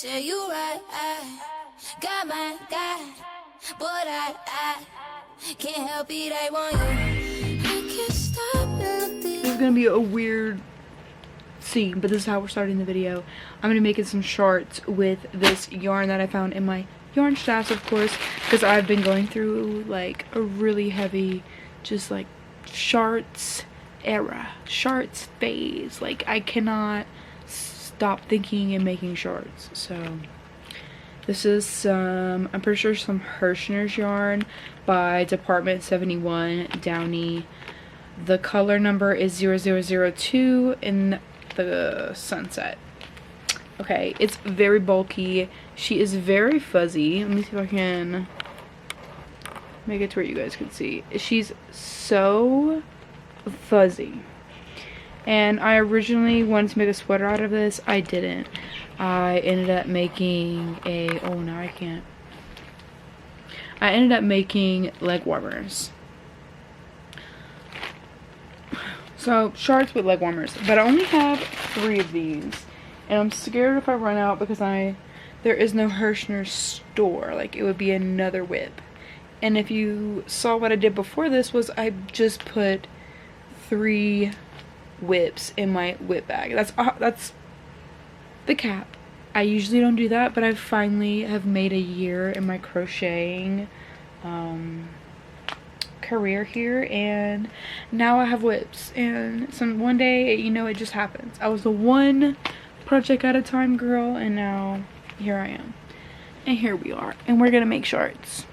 Say you right, I got my God, but I can't help it, I want you. I can't stop looking. This is gonna be a weird scene, but this is how we're starting the video. I'm gonna be making some shorts with this yarn that I found in my yarn stash, of course, because I've been going through like a really heavy, just like shorts era, shorts phase. Like I cannot stop thinking and making shorts. So this is some, I'm pretty sure some Hirschner's yarn by Department 71 Downey. The color number is 0002 in the sunset. Okay, it's very bulky. She is very fuzzy. Let me see if I can make it to where you guys can see. She's so fuzzy. And I originally wanted to make a sweater out of this. I didn't. I ended up making a, oh no I can't. I ended up making leg warmers. So, shorts with leg warmers. But I only have 3 of these. And I'm scared if I run out because there is no Hirschner store. Like, it would be another whip. And if you saw what I did before this was I just put 3 whips in my whip bag. That's the cap. I usually don't do that, but I finally have made a year in my crocheting career here, and now I have whips. And one day, you know, it just happens. I was a one project at a time girl, and now here I am, and here we are, and we're gonna make shorts.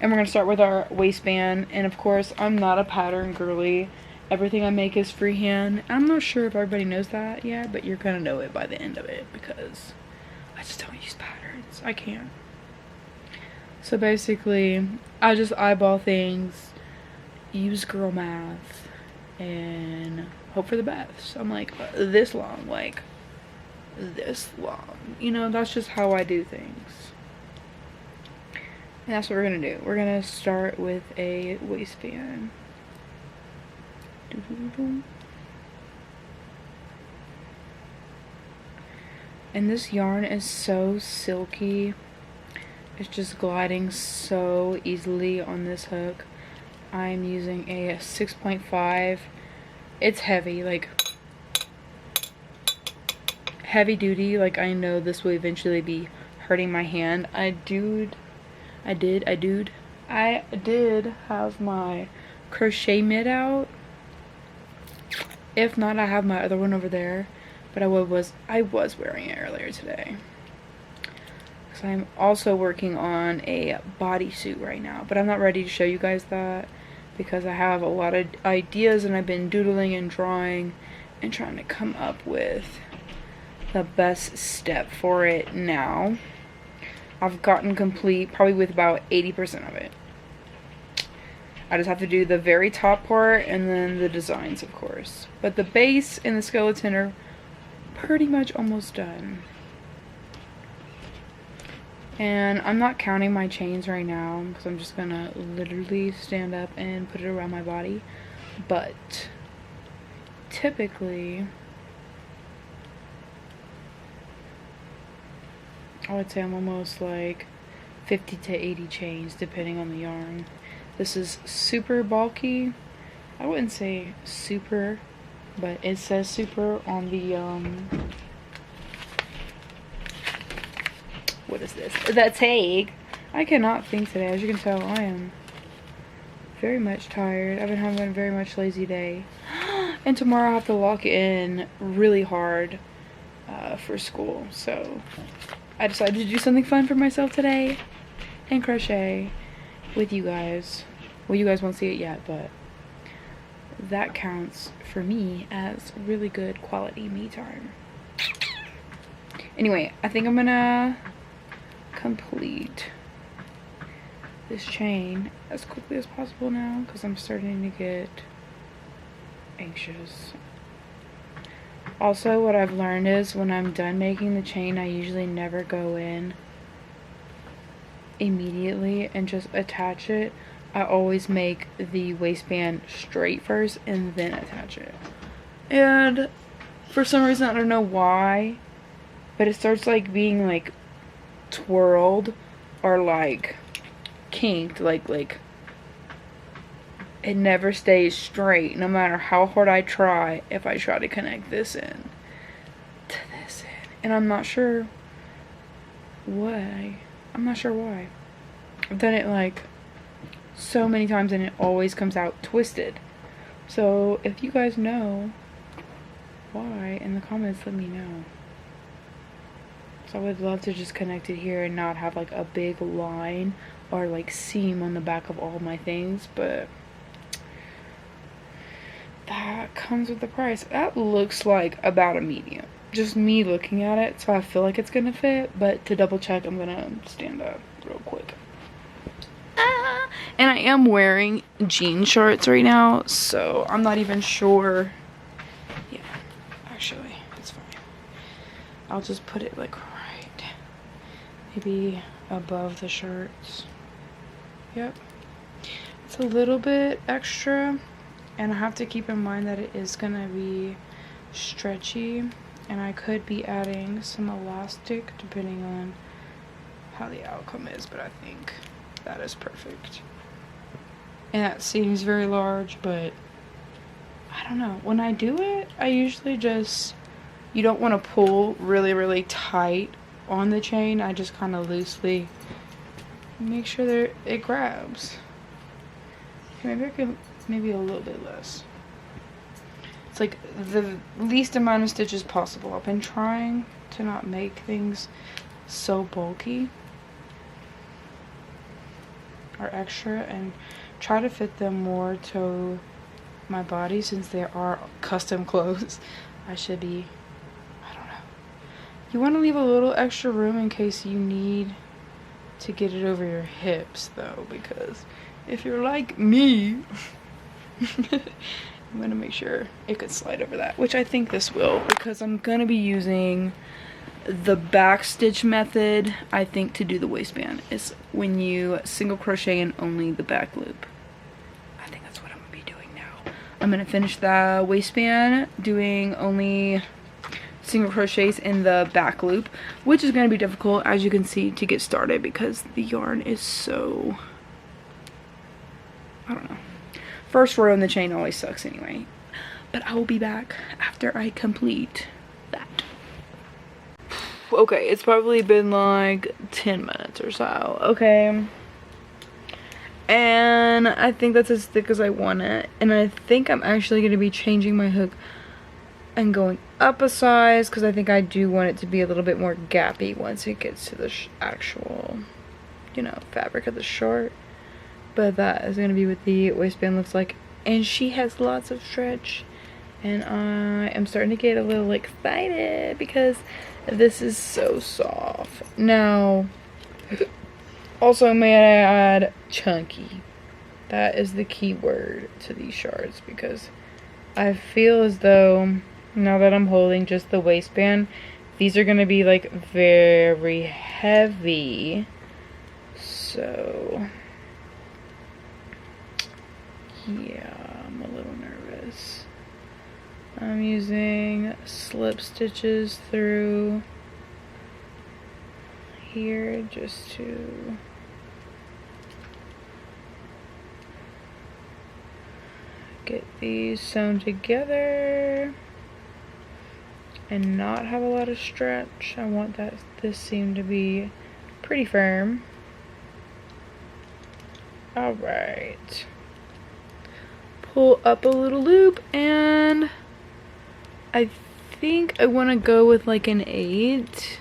And we're gonna start with our waistband. And of course, I'm not a pattern girly. Everything I make is freehand. I'm not sure if everybody knows that yet, but you're gonna know it by the end of it because I just don't use patterns. I can't. So basically, I just eyeball things, use girl math, and hope for the best. So I'm like, this long, like this long. You know, that's just how I do things. And that's what we're gonna do. We're gonna start with a waistband. And this yarn is so silky. It's just gliding so easily on this hook. I'm using a 6.5. It's heavy, like heavy duty. Like I know this will eventually be hurting my hand. I did have my crochet mitt out. If not, I have my other one over there, but I was wearing it earlier today. So I'm also working on a bodysuit right now, but I'm not ready to show you guys that because I have a lot of ideas and I've been doodling and drawing and trying to come up with the best step for it now. I've gotten complete probably with about 80% of it. I just have to do the very top part and then the designs, of course. But the base and the skeleton are pretty much almost done. And I'm not counting my chains right now because I'm just gonna literally stand up and put it around my body. But typically, I would say I'm almost like 50 to 80 chains depending on the yarn. This is super bulky. I wouldn't say super, but it says super on the what is this? The tag. I cannot think today. As you can tell, I am very much tired. I've been having a very much lazy day. And tomorrow I have to lock in really hard for school. So I decided to do something fun for myself today and crochet with you guys. Well, you guys won't see it yet, but that counts for me as really good quality me time. Anyway, I think I'm gonna complete this chain as quickly as possible now because I'm starting to get anxious. Also, what I've learned is when I'm done making the chain, I usually never go in immediately and just attach it. I always make the waistband straight first and then attach it. And for some reason, I don't know why, but it starts like being like twirled or like kinked, like it never stays straight no matter how hard I try. If I try to connect this end to this end, and I'm not sure why. I've done it like so many times and it always comes out twisted. So if you guys know why, in the comments, let me know. So I would love to just connect it here and not have like a big line or like seam on the back of all my things, but that comes with the price. That looks like about a medium, just me looking at it, so I feel like it's gonna fit, but to double check I'm gonna stand up real quick. And I am wearing jean shorts right now, so I'm not even sure. Yeah, actually it's fine. I'll just put it like right maybe above the shirts. Yep, it's a little bit extra, and I have to keep in mind that it is gonna be stretchy, and I could be adding some elastic depending on how the outcome is, but I think that is perfect. And that seems very large, but I don't know. When I do it, I usually just, you don't want to pull really tight on the chain. I just kind of loosely make sure that it grabs. Maybe I could, maybe a little bit less. It's like the least amount of stitches possible. I've been trying to not make things so bulky or extra and try to fit them more to my body, since they are custom clothes. I should be, I don't know. You want to leave a little extra room in case you need to get it over your hips though, because if you're like me, I'm gonna make sure it could slide over that, which I think this will, because I'm gonna be using the back stitch method, I think, to do the waistband. Is when you single crochet in only the back loop. I think that's what I'm gonna be doing now. I'm gonna finish the waistband doing only single crochets in the back loop, which is gonna be difficult, as you can see, to get started because the yarn is so, I don't know. First row in the chain always sucks anyway. But I will be back after I complete that. Okay, it's probably been like 10 minutes or so. Okay. And I think that's as thick as I want it. And I think I'm actually going to be changing my hook and going up a size, because I think I do want it to be a little bit more gappy once it gets to the actual, you know, fabric of the short. But that is going to be what the waistband looks like. And she has lots of stretch. And I am starting to get a little excited because this is so soft. Now, also may I add chunky. That is the key word to these shorts, because I feel as though now that I'm holding just the waistband, these are going to be like very heavy. So yeah, I'm a little nervous. I'm using slip stitches through here just to get these sewn together and not have a lot of stretch. I want this seam to be pretty firm. Alright. Pull up a little loop, and I think I want to go with like an 8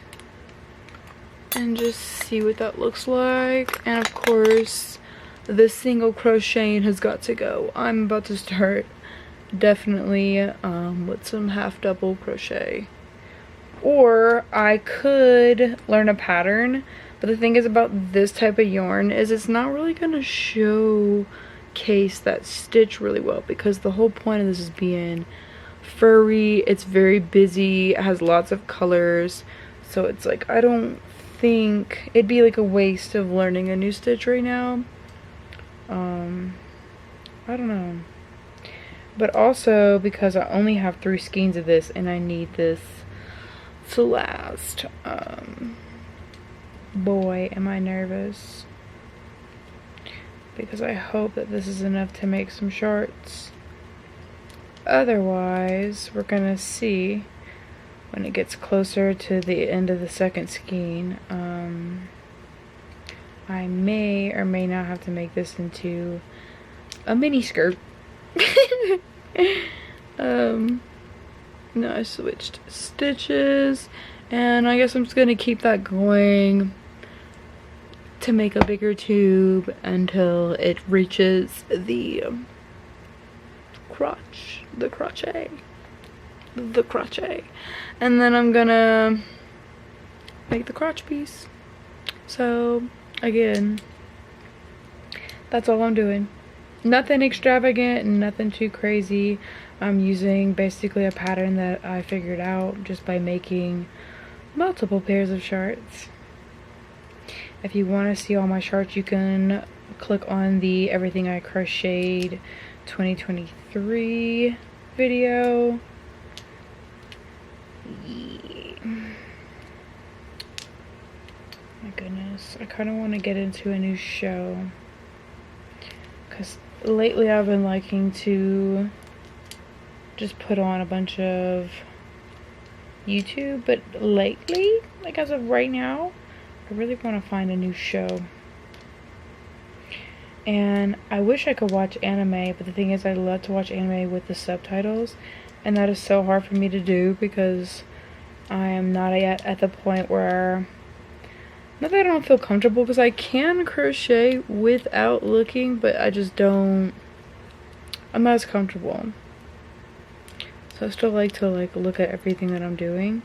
and just see what that looks like. And of course the single crocheting has got to go. I'm about to start definitely with some half double crochet, or I could learn a pattern. But the thing is about this type of yarn is it's not really going to showcase that stitch really well, because the whole point of this is being furry. It's very busy, it has lots of colors, so it's like I don't think it'd be like a waste of learning a new stitch right now. I don't know. But also because I only have 3 skeins of this and I need this to last. Boy, am I nervous. Because I hope that this is enough to make some shorts. Otherwise, we're gonna see when it gets closer to the end of the second skein. I may or may not have to make this into a mini skirt. No, I switched stitches, and I guess I'm just gonna keep that going to make a bigger tube until it reaches the crotch, the crochet, and then I'm gonna make the crotch piece. So again, that's all I'm doing. Nothing extravagant and nothing too crazy. I'm using basically a pattern that I figured out just by making multiple pairs of shorts. If you want to see all my shorts, you can click on the Everything I Crocheted 2023 video. Yeah. My goodness, I kind of want to get into a new show, because lately I've been liking to just put on a bunch of YouTube, but lately, like as of right now, I really want to find a new show. And I wish I could watch anime, but the thing is, I love to watch anime with the subtitles, and that is so hard for me to do because I am not yet at the point where, not that I don't feel comfortable, because I can crochet without looking, but I just don't, I'm not as comfortable. So I still like to look at everything that I'm doing,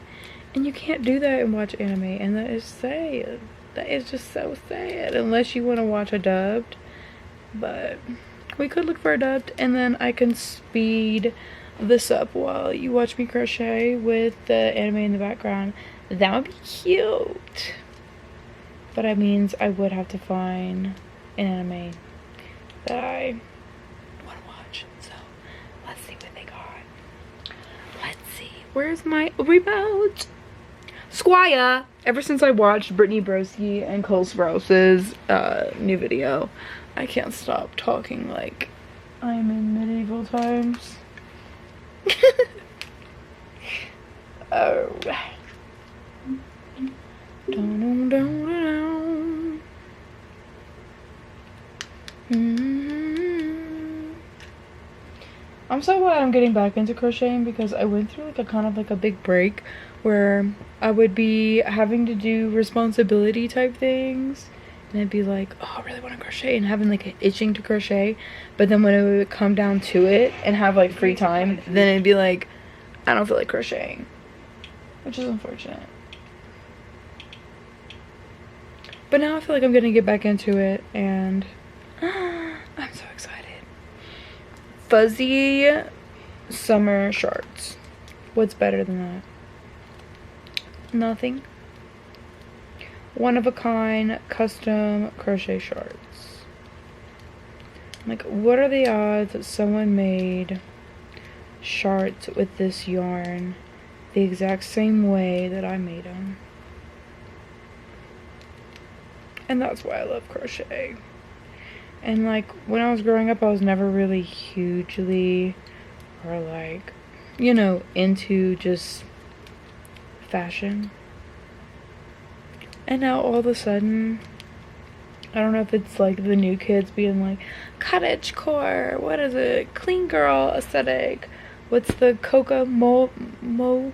and you can't do that and watch anime, and that is sad. That is just so sad, unless you want to watch a dubbed. But we could look for a dubbed, and then I can speed this up while you watch me crochet with the anime in the background. That would be cute. But that means I would have to find an anime that I want to watch. So let's see what they got. Let's see. Where's my remote? Squire! Ever since I watched Brittany Broski and Cole Sprous's new video, I can't stop talking like I'm in medieval times. Oh. Dun, dun, dun, dun. I'm so glad I'm getting back into crocheting, because I went through like a kind of like a big break where I would be having to do responsibility type things, and I'd be like, oh, I really want to crochet, and having like an itching to crochet, but then when it would come down to it and have like free time, then it'd be like, I don't feel like crocheting, which is unfortunate. But now I feel like I'm gonna get back into it, and I'm so excited. Fuzzy summer shorts. What's better than that? Nothing. One of a kind custom crochet shorts. Like, what are the odds that someone made shorts with this yarn the exact same way that I made them? And that's why I love crochet. And like, when I was growing up, I was never really hugely, or like, you know, into just fashion. And now all of a sudden, I don't know if it's like the new kids being like, cottagecore, what is it, clean girl aesthetic, what's the mo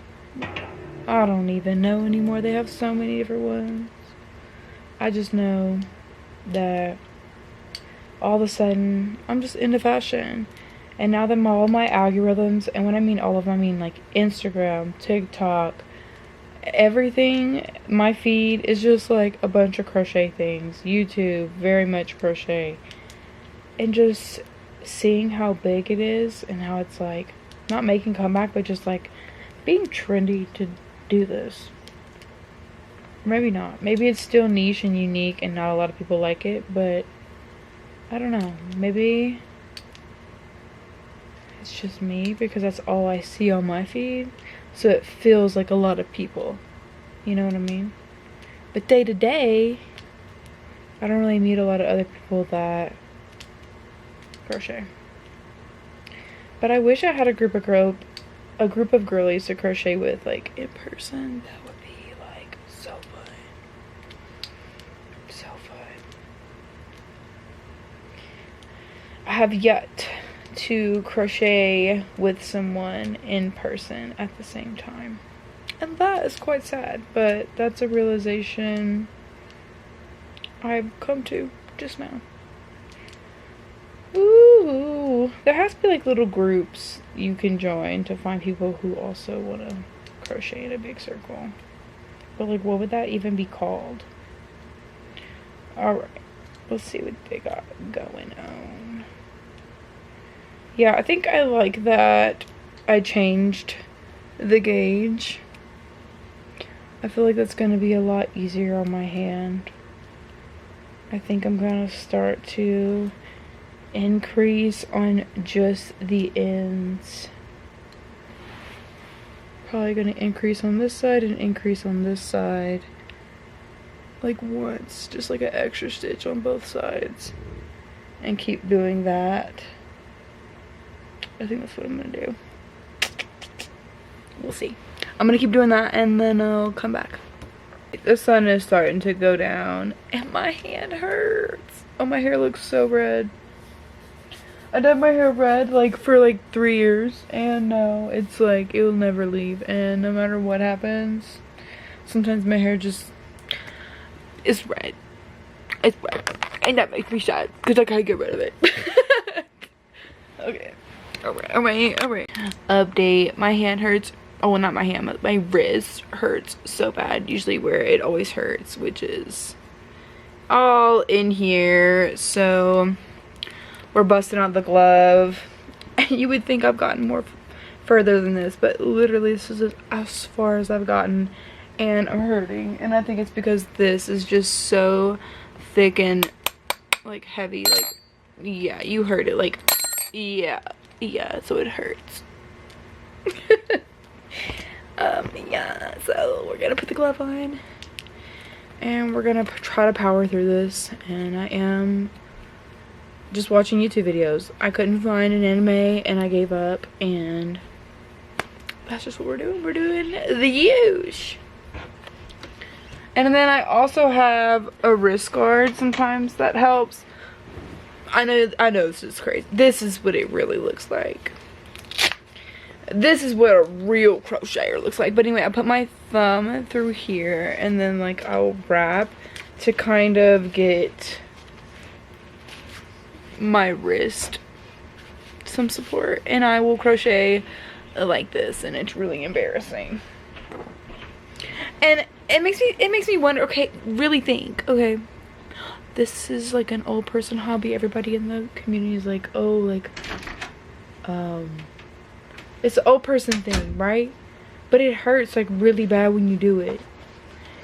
I don't even know anymore. They have so many different ones. I just know that all of a sudden I'm just into fashion, and now that all my algorithms, and when I mean all of them, I mean like Instagram, TikTok, everything, my feed is just like a bunch of crochet things. YouTube, very much crochet, and just seeing how big it is and how it's like not making comeback, but just like being trendy to do this. Maybe not. Maybe it's still niche and unique and not a lot of people like it, but I don't know. Maybe it's just me because that's all I see on my feed. so it feels like a lot of people, you know what I mean? But day to day, I don't really meet a lot of other people that crochet. But I wish I had a group of girlies to crochet with, like, in person. That would be like so fun. So fun. I have yet to crochet with someone in person at the same time, and that is quite sad, but that's a realization I've come to just now. Ooh, there has to be like little groups you can join to find people who also want to crochet in a big circle. But like, what would that even be called? Alright, let's see what they got going on. Yeah, I think I like that I changed the gauge. I feel like that's going to be a lot easier on my hand. I think I'm going to start to increase on just the ends. Probably going to increase on this side and increase on this side. Like once, just like an extra stitch on both sides. And keep doing that. I think that's what I'm going to do. We'll see. I'm going to keep doing that and then I'll come back. The sun is starting to go down and my hand hurts. Oh, my hair looks so red. I dyed my hair red like for like 3 years and no, it's like it will never leave, and no matter what happens, sometimes my hair just is red. It's red and that makes me sad because I can't get rid of it. Okay. Alright. Update. My hand hurts. Oh, well, not my hand, but my wrist hurts so bad. Usually where it always hurts, which is all in here. So we're busting out the glove. You would think I've gotten more further than this, but literally this is as far as I've gotten, and I'm hurting. And I think it's because this is just so thick and like heavy. Like, yeah, you heard it. Like, yeah, so it hurts. Yeah, so we're gonna put the glove on and we're gonna try to power through this. And I am just watching YouTube videos. I couldn't find an anime and I gave up, and that's just what we're doing. We're doing the use. And then I also have a wrist guard sometimes that helps. I know this is crazy. This is what it really looks like. This is what a real crocheter looks like. But anyway, I put my thumb through here and then like I'll wrap to kind of get my wrist some support, and I will crochet like this, and it's really embarrassing. And it makes me wonder, okay, really think, okay, this is like an old person hobby. Everybody in the community is like, oh, like it's an old person thing, right? But it hurts like really bad when you do it.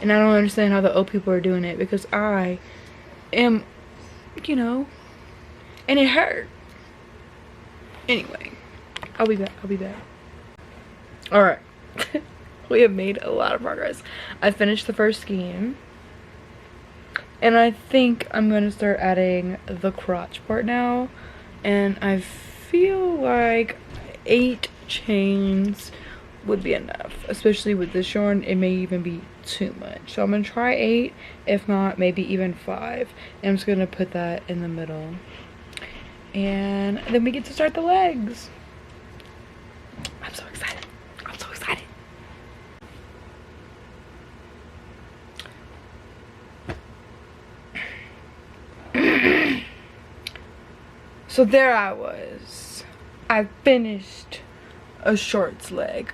And I don't understand how the old people are doing it, because I am, you know, and it hurt. Anyway, I'll be back. Alright. We have made a lot of progress. I finished the first skein. And I think I'm going to start adding the crotch part now. And I feel like 8 chains would be enough. Especially with this yarn, it may even be too much. So I'm going to try 8. If not, maybe even 5. And I'm just going to put that in the middle. And then we get to start the legs. I'm so excited. I'm so excited. So there I was. I finished a shorts leg.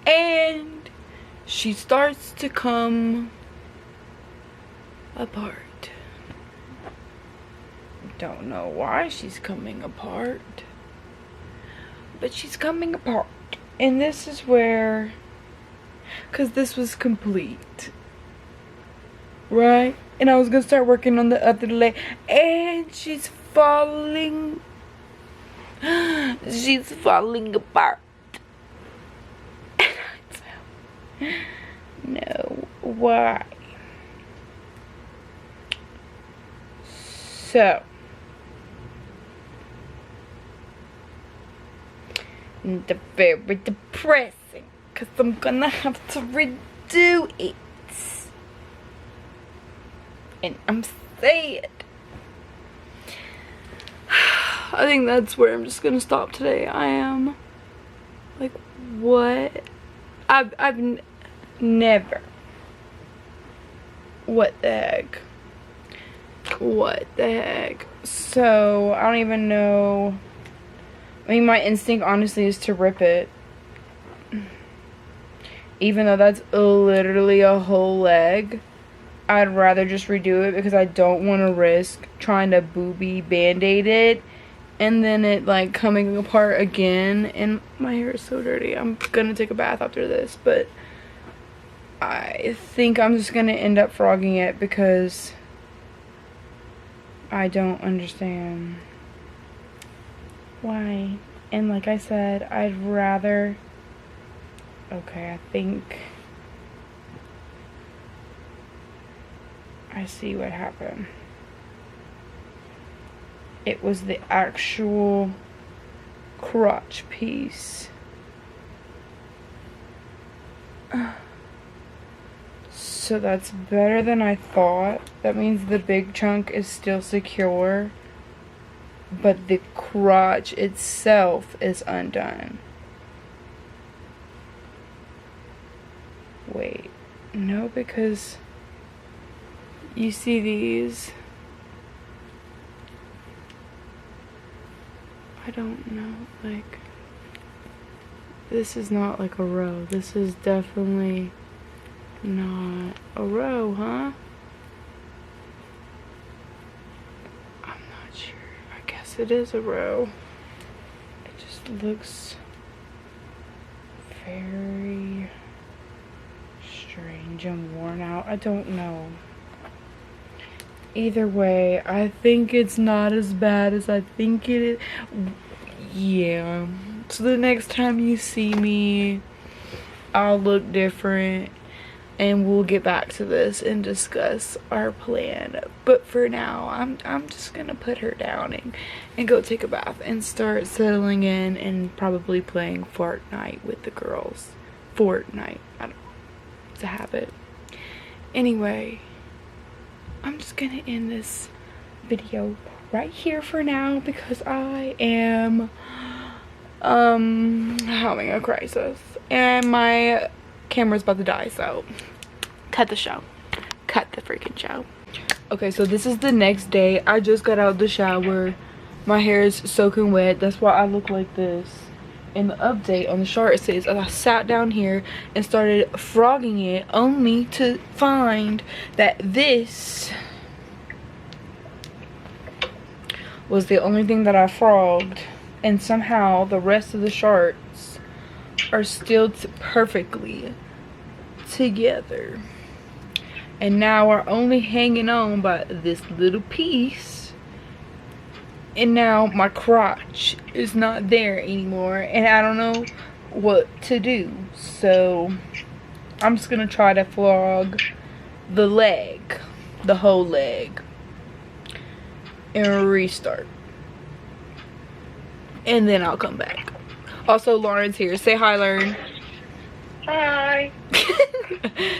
And she starts to come apart. Don't know why she's coming apart, but she's coming apart. And this is where, because this was complete, right? And I was gonna start working on the other leg, and she's falling apart. And I'm No. Why? So. Very depressing. Because I'm gonna have to redo it. And I'm sad. I think that's where I'm just gonna stop today. I am like, what? I've never. What the heck? What the heck? So I don't even know. I mean, my instinct honestly is to rip it, even though that's literally a whole leg. I'd rather just redo it because I don't want to risk trying to booby band-aid it and then it like coming apart again. And my hair is so dirty. I'm gonna take a bath after this, but I think I'm just gonna end up frogging it because I don't understand why. And like I said, I'd rather, okay, I think I see what happened. It was the actual crotch piece. So that's better than I thought. That means the big chunk is still secure, but the crotch itself is undone. Wait, no, because you see these. I don't know, like, this is not like a row. This is definitely not a row, huh? I'm not sure. I guess it is a row. It just looks very strange and worn out. I don't know. Either way, I think it's not as bad as I think it is. Yeah. So the next time you see me, I'll look different. And we'll get back to this and discuss our plan. But for now, I'm just gonna put her down and go take a bath and start settling in and probably playing Fortnite with the girls. Fortnite. I don't know. It's a habit. Anyway, I'm just gonna end this video right here for now because I am having a crisis and my camera's about to die, so cut the show. Cut the freaking show. Okay, so this is the next day. I just got out of the shower. My hair is soaking wet. That's why I look like this. In the update on the chart, it says I sat down here and started frogging it, only to find that this was the only thing that I frogged, and somehow the rest of the shorts are still perfectly together. And now we're only hanging on by this little piece, and now my crotch is not there anymore, and I don't know what to do. So I'm just gonna try to flog the leg, the whole leg, and restart, and then I'll come back. Also, Lauren's here. Say hi, Lauren. Hi.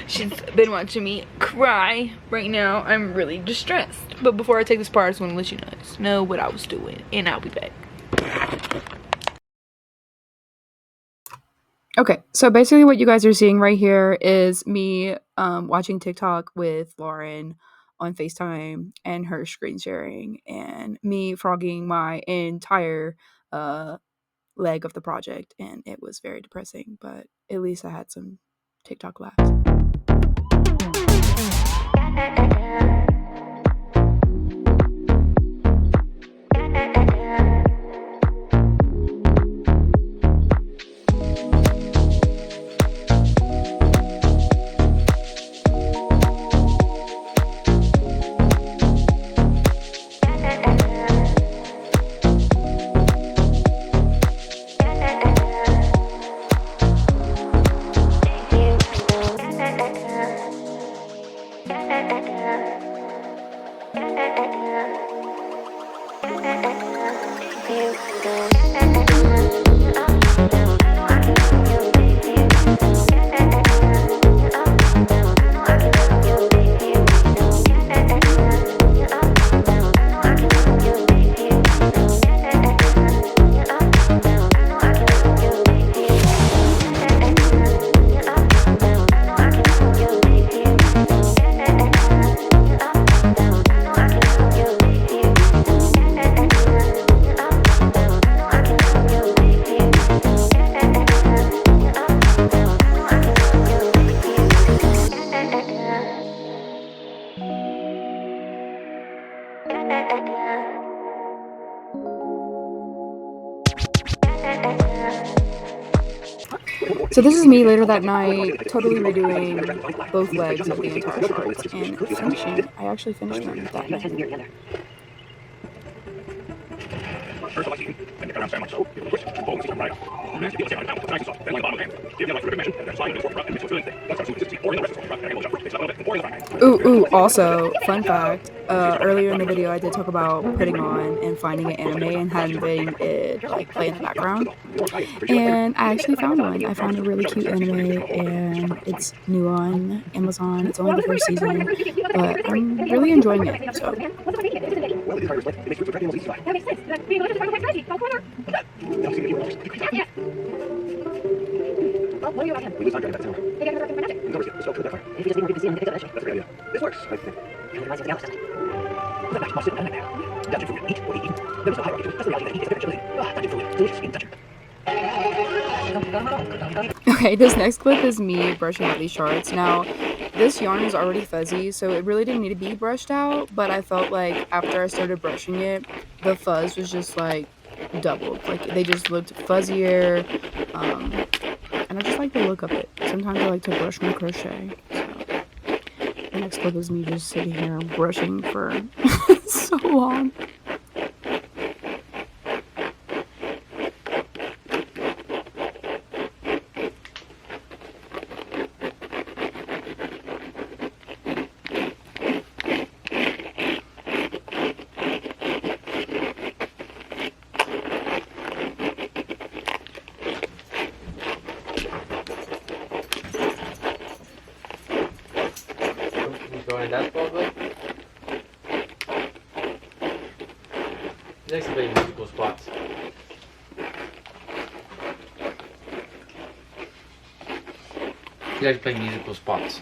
She's been watching me cry right now. I'm really distressed. But before I take this part, I just want to let you guys know what I was doing, and I'll be back. Okay, so basically what you guys are seeing right here is me watching TikTok with Lauren on FaceTime and her screen sharing, and me frogging my entire leg of the project, and it was very depressing, but at least I had some TikTok laughs. So this is me later that night, totally redoing both legs of the entire shorts and finishing. I actually finished them that night. Ooh, also, fun fact, earlier in the video I did talk about putting on and finding an anime and having it like play in the background. And I actually found one. I found a really cute anime and it's new on Amazon. It's only the first season, but I'm really enjoying it. So. Okay, this next clip is me brushing out these shorts. Now, this yarn is already fuzzy, so it really didn't need to be brushed out, but I felt like after I started brushing it, the fuzz was just like doubled. Like they just looked fuzzier, and I just like the look of it. Sometimes I like to brush my crochet. So the next clip is me just sitting here brushing for so long. Going that probably. Next to play musical spots. He likes playing musical spots.